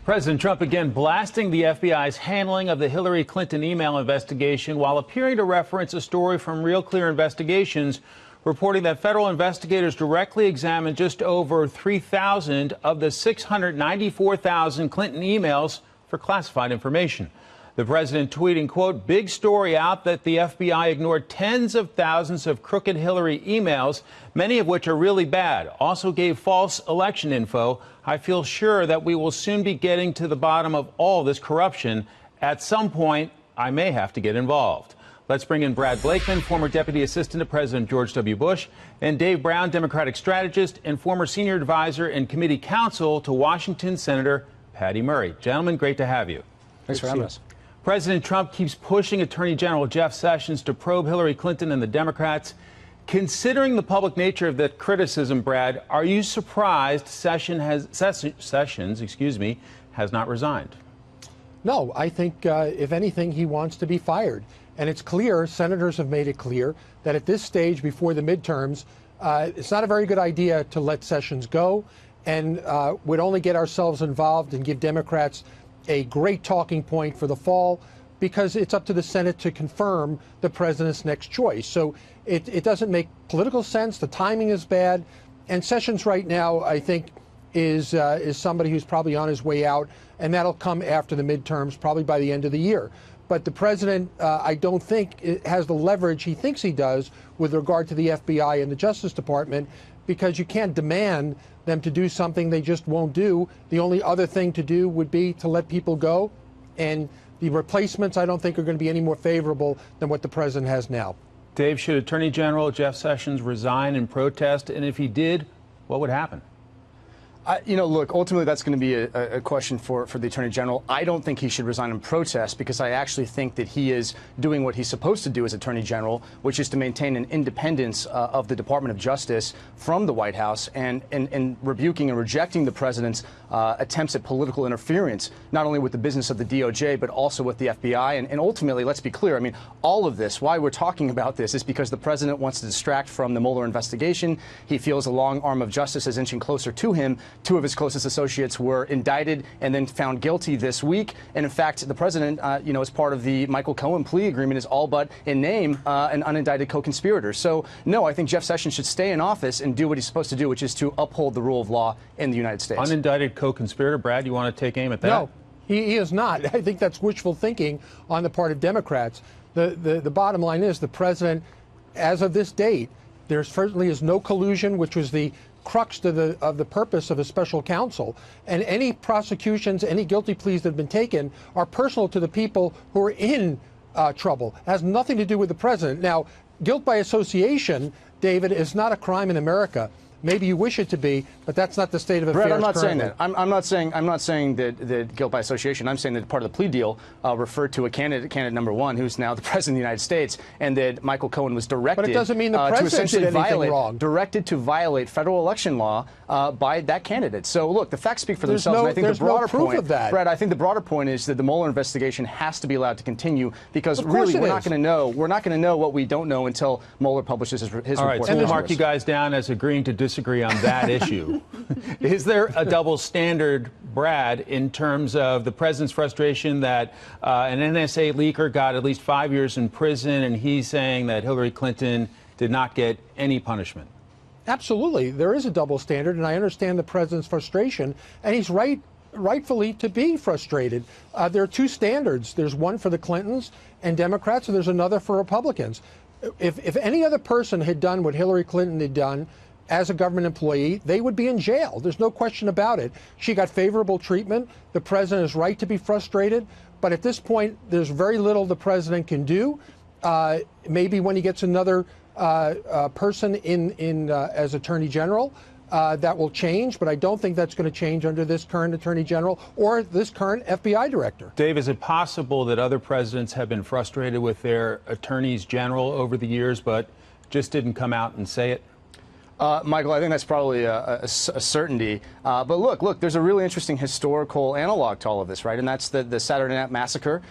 President Trump again blasting the FBI's handling of the Hillary Clinton email investigation while appearing to reference a story from Real Clear Investigations reporting that federal investigators directly examined just over 3,000 of the 694,000 Clinton emails for classified information. The president tweeting, quote, "Big story out that the FBI ignored tens of thousands of crooked Hillary emails, many of which are really bad. Also gave false election info. I feel sure that we will soon be getting to the bottom of all this corruption. At some point, I may have to get involved." Let's bring in Brad Blakeman, former Deputy Assistant to President George W. Bush, and Dave Brown, Democratic strategist and former senior advisor and committee counsel to Washington Senator Patty Murray. Gentlemen, great to have you. Thanks for having us. President Trump keeps pushing Attorney General Jeff Sessions to probe Hillary Clinton and the Democrats. Considering the public nature of that criticism, Brad, are you surprised Sessions has not resigned? No, I think, if anything, he wants to be fired. And it's clear, senators have made it clear, that at this stage before the midterms, it's not a very good idea to let Sessions go, and would only get ourselves involved and give Democrats a great talking point for the fall, because it's up to the Senate to confirm the president's next choice. So it doesn't make political sense. The timing is bad. And Sessions right now, I think, is somebody who's probably on his way out, and that'll come after the midterms, probably by the end of the year. But the president, I don't think, has the leverage he thinks he does with regard to the FBI and the Justice Department, because you can't demand them to do something they just won't do. The only other thing to do would be to let people go, and the replacements I don't think are going to be any more favorable than what the president has now. Dave, should Attorney General Jeff Sessions resign in protest? And if he did, what would happen? Look, ultimately that's going to be a question for the Attorney General. I don't think he should resign in protest, because I actually think that he is doing what he's supposed to do as Attorney General, which is to maintain an independence of the Department of Justice from the White House, and rebuking and rejecting the president's attempts at political interference, not only with the business of the DOJ, but also with the FBI. And ultimately, let's be clear, I mean, all of this, why we're talking about this, is because the president wants to distract from the Mueller investigation. He feels the long arm of justice is inching closer to him. Two of his closest associates were indicted and then found guilty this week. And in fact, the president, as part of the Michael Cohen plea agreement, is all but in name an unindicted co-conspirator. So, no, I think Jeff Sessions should stay in office and do what he's supposed to do, which is to uphold the rule of law in the United States. Unindicted co-conspirator, Brad, you want to take aim at that? No, he is not. I think that's wishful thinking on the part of Democrats. The bottom line is the president, as of this date, there certainly is no collusion, which was the crux of the purpose of a special counsel, and any prosecutions, any guilty pleas that have been taken are personal to the people who are in trouble. It has nothing to do with the president. Now, guilt by association, David, is not a crime in America. Maybe you wish it to be, but that's not the state of affairs. Brett, I'm not currently. saying that. I'm not saying that guilt by association. I'm saying that part of the plea deal referred to a candidate number one, who's now the president of the United States, and that Michael Cohen was directed. But it doesn't mean the president did anything wrong. Directed to violate federal election law by that candidate. So look, the facts speak for themselves. And I think there's the broader no proof point, of that. Brett, I think the broader point is that the Mueller investigation has to be allowed to continue, because really we're not going to know. We're not going to know what we don't know until Mueller publishes his report. All right, so we'll mark you guys down as agreeing to disagree on that issue. Is there a double standard, Brad, in terms of the president's frustration that an NSA leaker got at least 5 years in prison, and he's saying that Hillary Clinton did not get any punishment? Absolutely. There is a double standard, and I understand the president's frustration, and he's rightfully to be frustrated. There are two standards. There's one for the Clintons and Democrats, and there's another for Republicans. If any other person had done what Hillary Clinton had done as a government employee, they would be in jail. There's no question about it. She got favorable treatment. The president is right to be frustrated. But at this point, there's very little the president can do. Maybe when he gets another person in as Attorney General, that will change. But I don't think that's going to change under this current Attorney General or this current FBI director. Dave, is it possible that other presidents have been frustrated with their attorneys general over the years, but just didn't come out and say it? Michael, I think that's probably a certainty. But look, there's a really interesting historical analog to all of this, right? And that's the Saturday Night Massacre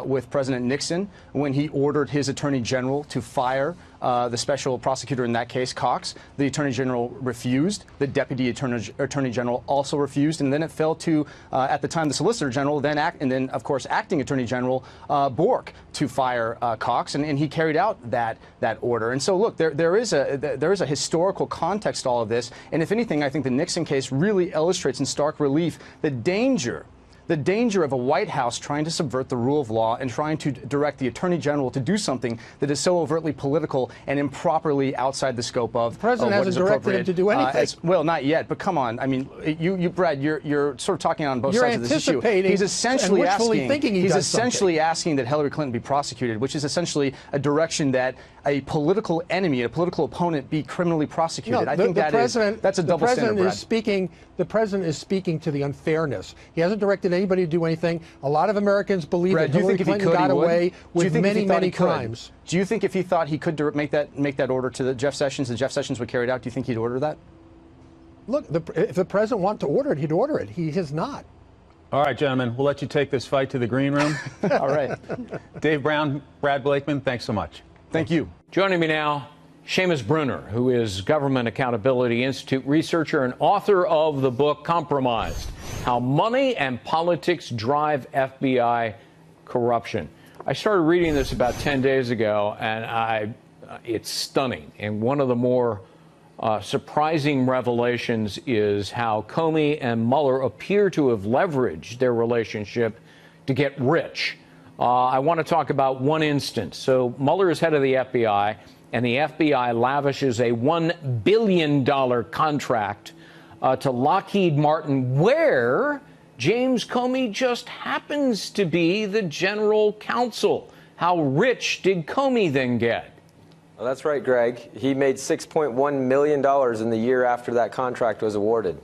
with President Nixon, when he ordered his attorney general to fire the special prosecutor in that case, Cox. The Attorney General refused. The Deputy Attorney General also refused. And then it fell to, at the time, the Solicitor General, and then, of course, Acting Attorney General Bork to fire Cox. And he carried out that order. And so, look, there is a historical context to all of this. And if anything, I think the Nixon case really illustrates in stark relief the danger of a White House trying to subvert the rule of law and trying to direct the Attorney General to do something that is so overtly political and improperly outside the scope of the president what hasn't is directed him to do anything. Well, not yet, but come on. I mean, Brad, you're sort of talking on both sides of this issue. He's essentially asking, asking that Hillary Clinton be prosecuted, which is essentially a direction that a political enemy, a political opponent, be criminally prosecuted. No, I think that's a double standard, Brad. The president is speaking to the unfairness. He hasn't directed anybody to do anything. A lot of Americans believe that Hillary Clinton got away with many crimes. Do you think if he thought he could make that order to Jeff Sessions and Jeff Sessions would carry it out, do you think he'd order that? Look, if the president wanted to order it, he'd order it. He has not. All right, gentlemen, we'll let you take this fight to the green room. All right. Dave Brown, Brad Blakeman, thanks so much. Thank you. Joining me now, Seamus Brunner, who is Government Accountability Institute researcher and author of the book Compromised: How Money and Politics Drive FBI Corruption. I started reading this about 10 days ago, and it's stunning. And one of the more surprising revelations is how Comey and Mueller appear to have leveraged their relationship to get rich. I want to talk about one instance. So Mueller is head of the FBI, and the FBI lavishes a $1 billion contract to Lockheed Martin, where James Comey just happens to be the general counsel. How rich did Comey then get? Well, that's right, Greg. He made $6.1 million in the year after that contract was awarded.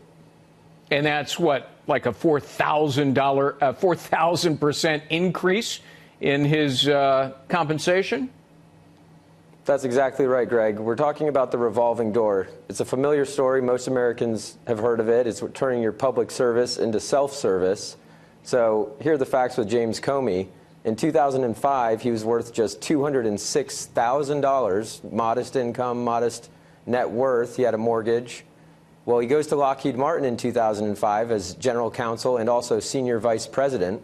And that's what, like a $4,000% increase in his compensation? That's exactly right, Greg. We're talking about the revolving door. It's a familiar story. Most Americans have heard of it. It's turning your public service into self-service. So here are the facts with James Comey. In 2005, he was worth just $206,000, modest income, modest net worth. He had a mortgage. Well, he goes to Lockheed Martin in 2005 as general counsel and also senior vice president.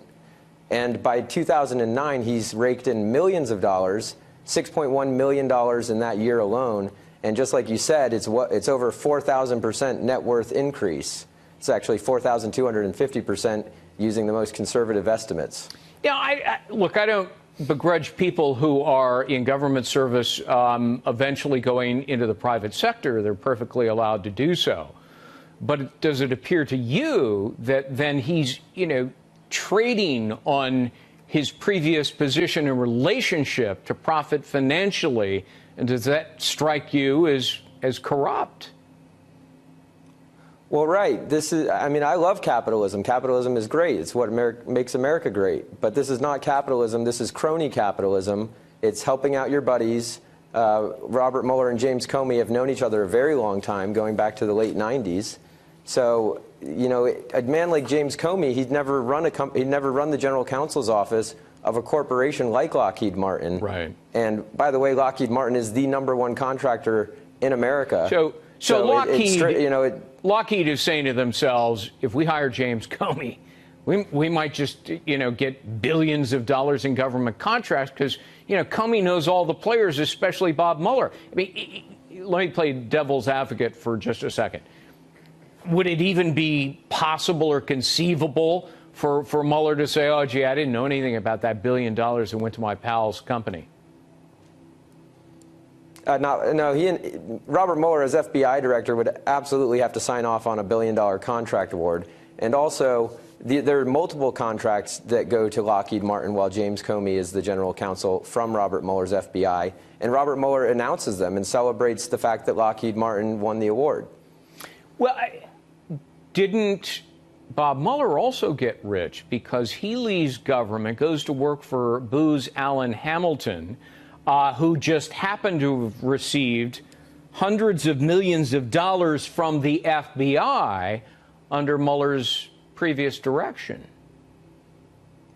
And by 2009, he's raked in millions of dollars, $6.1 million in that year alone. And just like you said, it's over 4,000% net worth increase. It's actually 4,250% using the most conservative estimates. Yeah, look, I don't begrudge people who are in government service eventually going into the private sector. They're perfectly allowed to do so. But does it appear to you that then he's, trading on his previous position and relationship to profit financially? And does that strike you as corrupt? Well, right. I love capitalism. Capitalism is great. It's what makes America great. But this is not capitalism. This is crony capitalism. It's helping out your buddies. Robert Mueller and James Comey have known each other a very long time, going back to the late 90s. So, a man like James Comey, he'd never run the general counsel's office of a corporation like Lockheed Martin. Right. And by the way, Lockheed Martin is the #1 contractor in America. So Lockheed is saying to themselves, if we hire James Comey, we might just, get billions of dollars in government contracts because, Comey knows all the players, especially Bob Mueller. I mean, let me play devil's advocate for just a second. Would it even be possible or conceivable for Mueller to say, oh, gee, I didn't know anything about that $1 billion that went to my pal's company? No, Robert Mueller, as FBI director, would absolutely have to sign off on a $1 billion contract award. And also, there are multiple contracts that go to Lockheed Martin while James Comey is the general counsel from Robert Mueller's FBI. And Robert Mueller announces them and celebrates the fact that Lockheed Martin won the award. Well, didn't Bob Mueller also get rich because he leaves government, goes to work for Booz Allen Hamilton, who just happened to have received hundreds of millions of dollars from the FBI under Mueller's previous direction?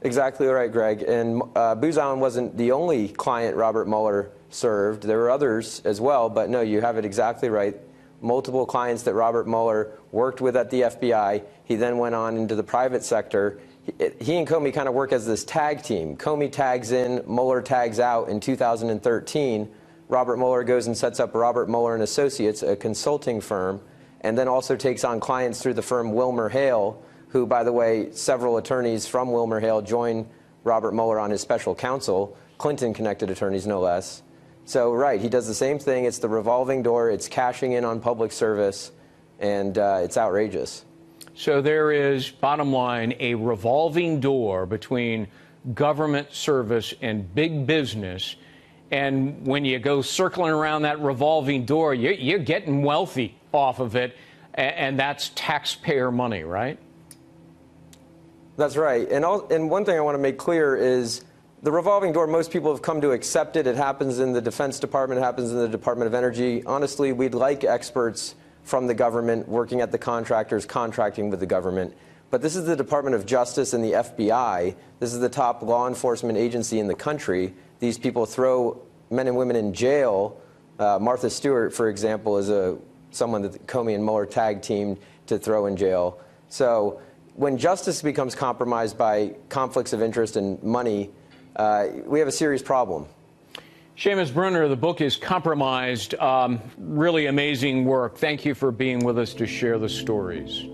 Exactly right, Greg. And Booz Allen wasn't the only client Robert Mueller served. There were others as well, but no, you have it exactly right. Multiple clients that Robert Mueller worked with at the FBI. He then went on into the private sector. He and Comey kind of work as this tag team. Comey tags in, Mueller tags out. In 2013, Robert Mueller goes and sets up Robert Mueller and Associates, a consulting firm, and then also takes on clients through the firm WilmerHale, who, by the way, several attorneys from WilmerHale join Robert Mueller on his special counsel, Clinton-connected attorneys, no less. So, right, he does the same thing. It's the revolving door. It's cashing in on public service, and it's outrageous. So there is, bottom line, a revolving door between government service and big business. And when you go circling around that revolving door, you're getting wealthy off of it, and that's taxpayer money, right? That's right. And one thing I want to make clear is the revolving door, most people have come to accept it. It happens in the Defense Department, it happens in the Department of Energy. Honestly, we'd like experts from the government working at the contractors, contracting with the government. But this is the Department of Justice and the FBI. This is the top law enforcement agency in the country. These people throw men and women in jail. Martha Stewart, for example, is someone that Comey and Mueller tag teamed to throw in jail. So when justice becomes compromised by conflicts of interest and money, we have a serious problem. Seamus Bruner, the book is Compromised. Really amazing work. Thank you for being with us to share the stories.